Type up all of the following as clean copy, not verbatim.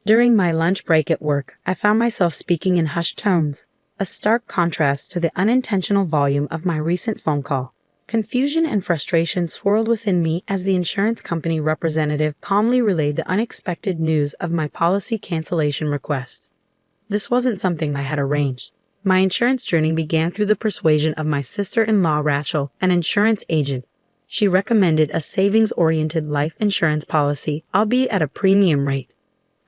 During my lunch break at work, I found myself speaking in hushed tones, a stark contrast to the unintentional volume of my recent phone call. Confusion and frustration swirled within me as the insurance company representative calmly relayed the unexpected news of my policy cancellation request. This wasn't something I had arranged. My insurance journey began through the persuasion of my sister-in-law Rachel, an insurance agent. She recommended a savings-oriented life insurance policy, albeit at a premium rate.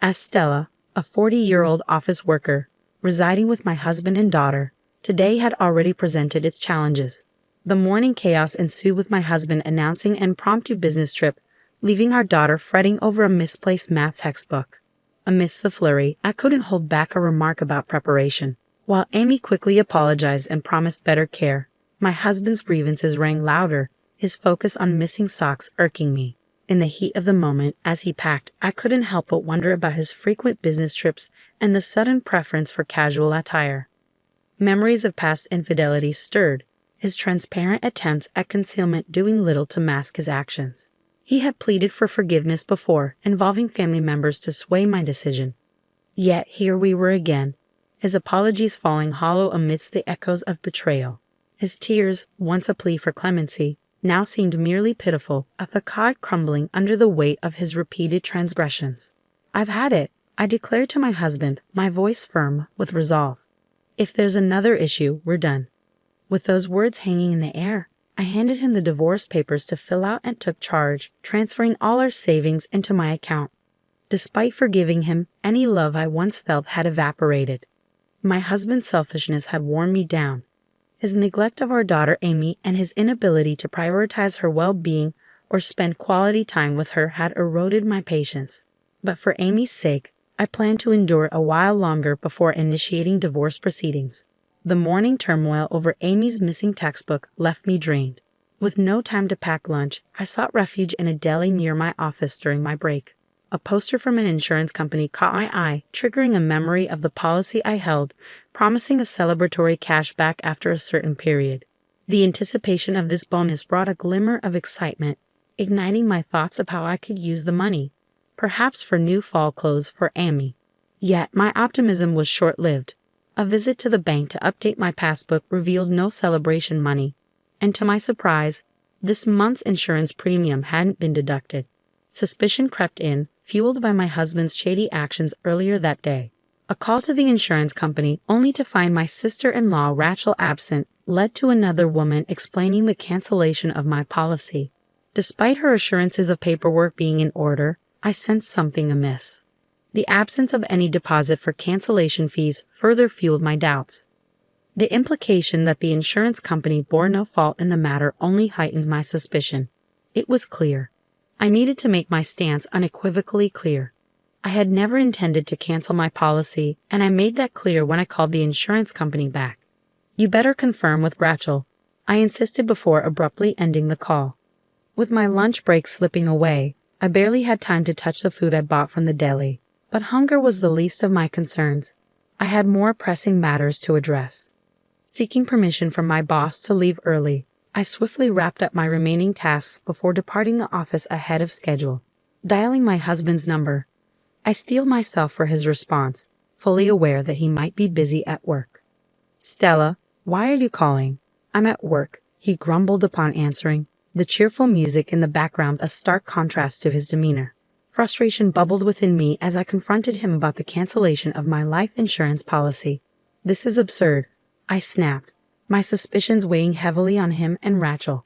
As Stella, a 40-year-old office worker, residing with my husband and daughter, today had already presented its challenges. The morning chaos ensued with my husband announcing an impromptu business trip, leaving our daughter fretting over a misplaced math textbook. Amidst the flurry, I couldn't hold back a remark about preparation. While Amy quickly apologized and promised better care, my husband's grievances rang louder, his focus on missing socks irking me. In the heat of the moment, as he packed, I couldn't help but wonder about his frequent business trips and the sudden preference for casual attire. Memories of past infidelity stirred, his transparent attempts at concealment doing little to mask his actions. He had pleaded for forgiveness before, involving family members to sway my decision. Yet here we were again, his apologies falling hollow amidst the echoes of betrayal. His tears, once a plea for clemency, now seemed merely pitiful, a facade crumbling under the weight of his repeated transgressions. "I've had it," I declared to my husband, my voice firm with resolve. "If there's another issue, we're done." With those words hanging in the air, I handed him the divorce papers to fill out and took charge, transferring all our savings into my account. Despite forgiving him, any love I once felt had evaporated. My husband's selfishness had worn me down. His neglect of our daughter Amy and his inability to prioritize her well-being or spend quality time with her had eroded my patience. But for Amy's sake, I planned to endure a while longer before initiating divorce proceedings. The morning turmoil over Amy's missing textbook left me drained. With no time to pack lunch, I sought refuge in a deli near my office during my break. A poster from an insurance company caught my eye, triggering a memory of the policy I held, promising a celebratory cashback after a certain period. The anticipation of this bonus brought a glimmer of excitement, igniting my thoughts of how I could use the money, perhaps for new fall clothes for Amy. Yet my optimism was short-lived. A visit to the bank to update my passbook revealed no celebration money, and to my surprise, this month's insurance premium hadn't been deducted. Suspicion crept in, fueled by my husband's shady actions earlier that day. A call to the insurance company, only to find my sister-in-law Rachel absent, led to another woman explaining the cancellation of my policy. Despite her assurances of paperwork being in order, I sensed something amiss. The absence of any deposit for cancellation fees further fueled my doubts. The implication that the insurance company bore no fault in the matter only heightened my suspicion. It was clear. I needed to make my stance unequivocally clear. I had never intended to cancel my policy, and I made that clear when I called the insurance company back. "You better confirm with Rachel," I insisted before abruptly ending the call. With my lunch break slipping away, I barely had time to touch the food I bought from the deli. But hunger was the least of my concerns. I had more pressing matters to address. Seeking permission from my boss to leave early, I swiftly wrapped up my remaining tasks before departing the office ahead of schedule. Dialing my husband's number, I steeled myself for his response, fully aware that he might be busy at work. "Stella, why are you calling?" "I'm at work," he grumbled upon answering, the cheerful music in the background a stark contrast to his demeanor. Frustration bubbled within me as I confronted him about the cancellation of my life insurance policy. "This is absurd," I snapped, my suspicions weighing heavily on him and Rachel.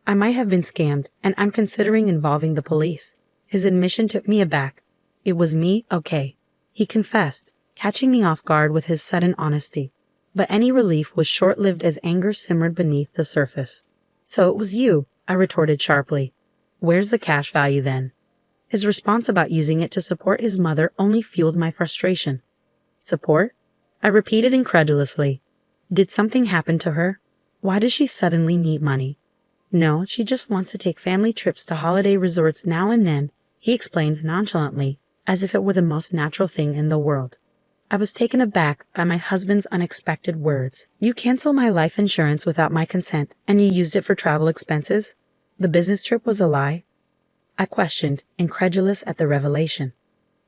"I might have been scammed, and I'm considering involving the police." His admission took me aback. "It was me, okay," he confessed, catching me off guard with his sudden honesty. But any relief was short-lived as anger simmered beneath the surface. "So it was you," I retorted sharply. "Where's the cash value then?" His response about using it to support his mother only fueled my frustration. "Support?" I repeated incredulously. "Did something happen to her? Why does she suddenly need money?" "No, she just wants to take family trips to holiday resorts now and then," he explained nonchalantly, as if it were the most natural thing in the world. I was taken aback by my husband's unexpected words. "You canceled my life insurance without my consent, and you used it for travel expenses? The business trip was a lie?" I questioned, incredulous at the revelation.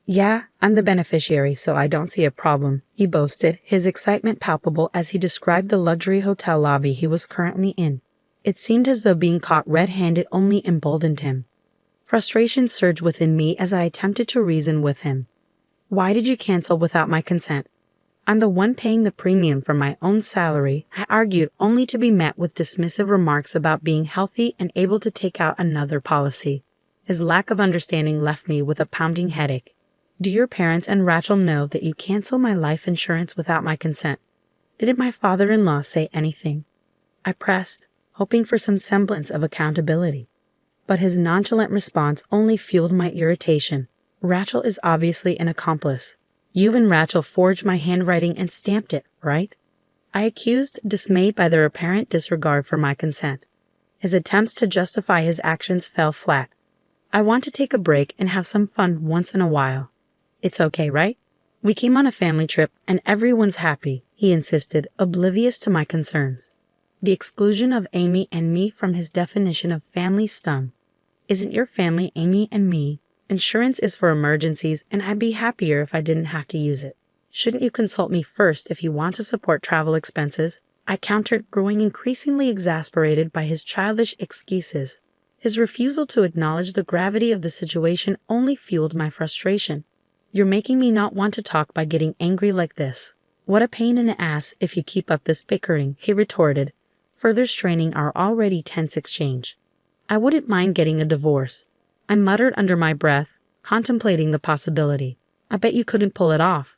Yeah, I'm the beneficiary, so I don't see a problem, he boasted, his excitement palpable as he described the luxury hotel lobby he was currently in. It seemed as though being caught red-handed only emboldened him. Frustration surged within me as I attempted to reason with him. Why did you cancel without my consent? I'm the one paying the premium from my own salary, I argued, only to be met with dismissive remarks about being healthy and able to take out another policy. His lack of understanding left me with a pounding headache. Do your parents and Rachel know that you cancel my life insurance without my consent? Didn't my father-in-law say anything? I pressed, hoping for some semblance of accountability. But his nonchalant response only fueled my irritation. Rachel is obviously an accomplice. You and Rachel forged my handwriting and stamped it, right? I accused, dismayed by their apparent disregard for my consent. His attempts to justify his actions fell flat. I want to take a break and have some fun once in a while. It's okay, right? We came on a family trip and everyone's happy, he insisted, oblivious to my concerns. The exclusion of Amy and me from his definition of family stung. Isn't your family Amy and me? Insurance is for emergencies, and I'd be happier if I didn't have to use it. Shouldn't you consult me first if you want to support travel expenses? I countered, growing increasingly exasperated by his childish excuses. His refusal to acknowledge the gravity of the situation only fueled my frustration. You're making me not want to talk by getting angry like this. What a pain in the ass if you keep up this bickering, he retorted, further straining our already tense exchange. I wouldn't mind getting a divorce. I muttered under my breath, contemplating the possibility. I bet you couldn't pull it off.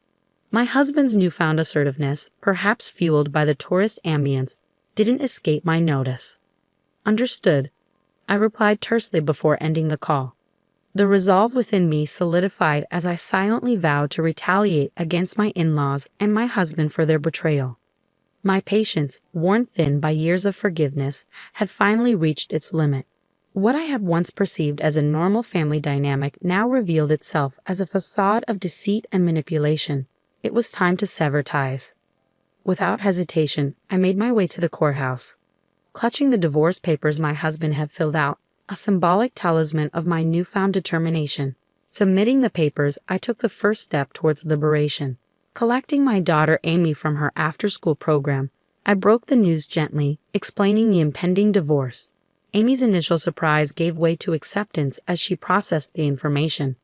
My husband's newfound assertiveness, perhaps fueled by the tourist ambience, didn't escape my notice. Understood, I replied tersely before ending the call. The resolve within me solidified as I silently vowed to retaliate against my in-laws and my husband for their betrayal. My patience, worn thin by years of forgiveness, had finally reached its limit. What I had once perceived as a normal family dynamic now revealed itself as a facade of deceit and manipulation. It was time to sever ties. Without hesitation, I made my way to the courthouse. Clutching the divorce papers my husband had filled out, a symbolic talisman of my newfound determination. Submitting the papers, I took the first step towards liberation. Collecting my daughter Amy from her after-school program, I broke the news gently, explaining the impending divorce. Amy's initial surprise gave way to acceptance as she processed the information.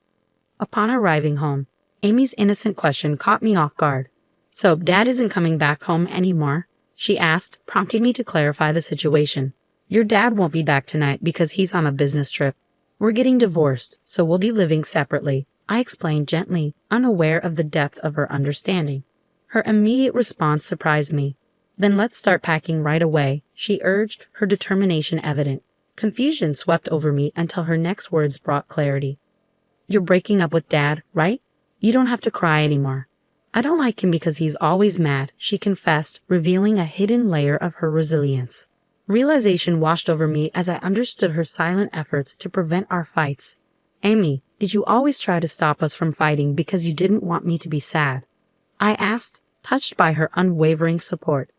Upon arriving home, Amy's innocent question caught me off guard. So, Dad isn't coming back home anymore? She asked, prompting me to clarify the situation. Your dad won't be back tonight because he's on a business trip. We're getting divorced, so we'll be living separately, I explained gently, unaware of the depth of her understanding. Her immediate response surprised me. Then let's start packing right away, she urged, her determination evident. Confusion swept over me until her next words brought clarity. You're breaking up with Dad, right? You don't have to cry anymore. I don't like him because he's always mad, she confessed, revealing a hidden layer of her resilience. Realization washed over me as I understood her silent efforts to prevent our fights. Amy, did you always try to stop us from fighting because you didn't want me to be sad? I asked, touched by her unwavering support.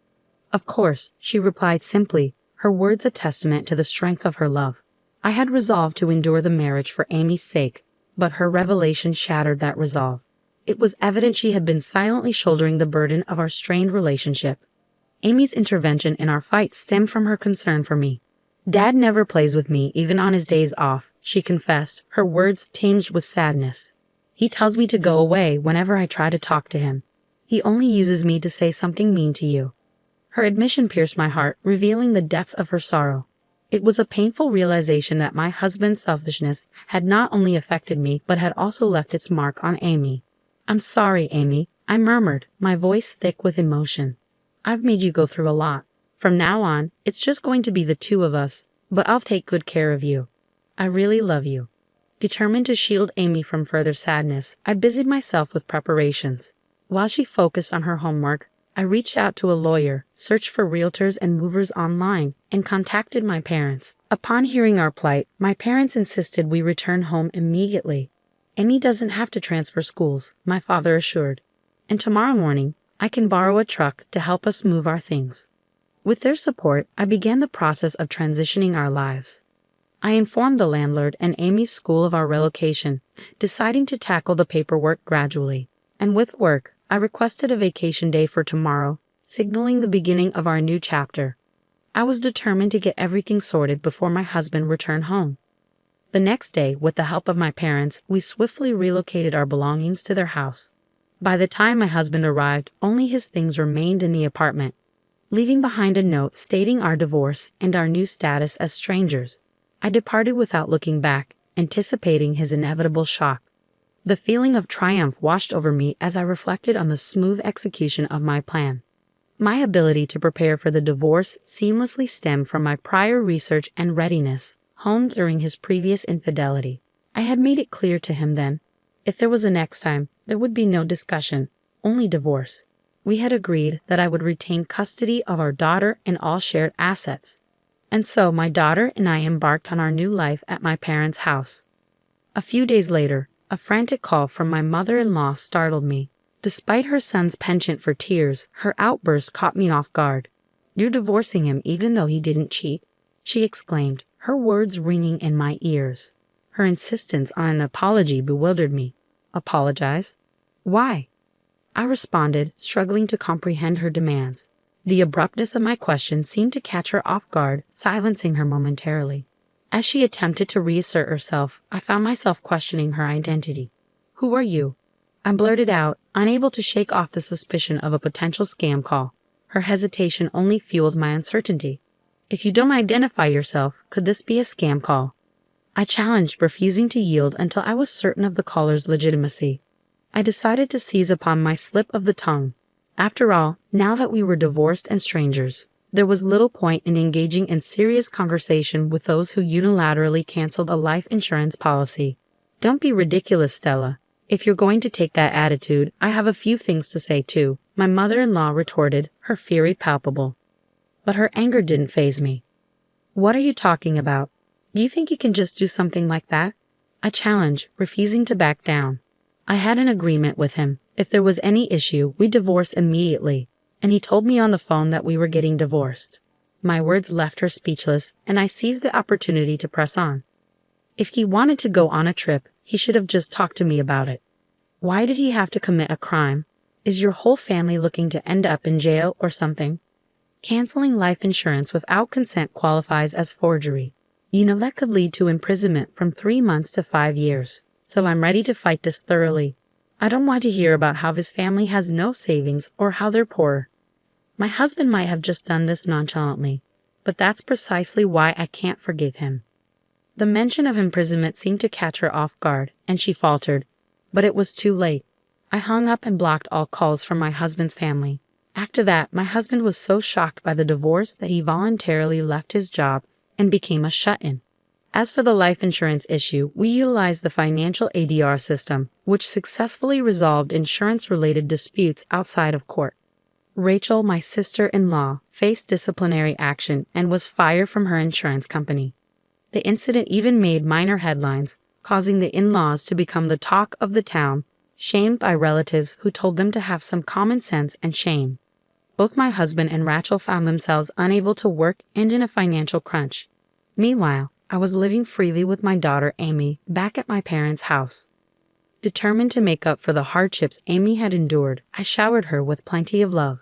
Of course, she replied simply, her words a testament to the strength of her love. I had resolved to endure the marriage for Amy's sake, but her revelation shattered that resolve. It was evident she had been silently shouldering the burden of our strained relationship. Amy's intervention in our fight stemmed from her concern for me. Dad never plays with me, even on his days off, she confessed, her words tinged with sadness. He tells me to go away whenever I try to talk to him. He only uses me to say something mean to you. Her admission pierced my heart, revealing the depth of her sorrow. It was a painful realization that my husband's selfishness had not only affected me, but had also left its mark on Amy. I'm sorry, Amy, I murmured, my voice thick with emotion. I've made you go through a lot. From now on, it's just going to be the two of us, but I'll take good care of you. I really love you. Determined to shield Amy from further sadness, I busied myself with preparations. While she focused on her homework, I reached out to a lawyer, searched for realtors and movers online, and contacted my parents. Upon hearing our plight, my parents insisted we return home immediately. Amy doesn't have to transfer schools, my father assured. And tomorrow morning, I can borrow a truck to help us move our things. With their support, I began the process of transitioning our lives. I informed the landlord and Amy's school of our relocation, deciding to tackle the paperwork gradually. And with work, I requested a vacation day for tomorrow, signaling the beginning of our new chapter. I was determined to get everything sorted before my husband returned home. The next day, with the help of my parents, we swiftly relocated our belongings to their house. By the time my husband arrived, only his things remained in the apartment, leaving behind a note stating our divorce and our new status as strangers. I departed without looking back, anticipating his inevitable shock. The feeling of triumph washed over me as I reflected on the smooth execution of my plan. My ability to prepare for the divorce seamlessly stemmed from my prior research and readiness, honed during his previous infidelity. I had made it clear to him then, if there was a next time, there would be no discussion, only divorce. We had agreed that I would retain custody of our daughter and all shared assets. And so my daughter and I embarked on our new life at my parents' house. A few days later, a frantic call from my mother-in-law startled me. Despite her son's penchant for tears, her outburst caught me off guard. "You're divorcing him even though he didn't cheat?" she exclaimed, her words ringing in my ears. Her insistence on an apology bewildered me. Apologize? Why? I responded, struggling to comprehend her demands. The abruptness of my question seemed to catch her off guard, silencing her momentarily. As she attempted to reassert herself, I found myself questioning her identity. "Who are you?" I blurted out, unable to shake off the suspicion of a potential scam call. Her hesitation only fueled my uncertainty. "If you don't identify yourself, could this be a scam call?" I challenged, refusing to yield until I was certain of the caller's legitimacy. I decided to seize upon my slip of the tongue. After all, now that we were divorced and strangers, there was little point in engaging in serious conversation with those who unilaterally canceled a life insurance policy. "Don't be ridiculous, Stella. If you're going to take that attitude, I have a few things to say too," my mother-in-law retorted, her fury palpable. But her anger didn't faze me. "What are you talking about? Do you think you can just do something like that?" I challenged, refusing to back down. I had an agreement with him. If there was any issue, we'd divorce immediately, and he told me on the phone that we were getting divorced. My words left her speechless, and I seized the opportunity to press on. If he wanted to go on a trip, he should have just talked to me about it. Why did he have to commit a crime? Is your whole family looking to end up in jail or something? Canceling life insurance without consent qualifies as forgery. You know that could lead to imprisonment from 3 months to 5 years. So I'm ready to fight this thoroughly. I don't want to hear about how his family has no savings or how they're poor. My husband might have just done this nonchalantly, but that's precisely why I can't forgive him." The mention of imprisonment seemed to catch her off guard, and she faltered, but it was too late. I hung up and blocked all calls from my husband's family. After that, my husband was so shocked by the divorce that he voluntarily left his job and became a shut-in. As for the life insurance issue, we utilized the financial ADR system, which successfully resolved insurance-related disputes outside of court. Rachel, my sister-in-law, faced disciplinary action and was fired from her insurance company. The incident even made minor headlines, causing the in-laws to become the talk of the town, shamed by relatives who told them to have some common sense and shame. Both my husband and Rachel found themselves unable to work and in a financial crunch. Meanwhile, I was living freely with my daughter Amy back at my parents' house. Determined to make up for the hardships Amy had endured, I showered her with plenty of love.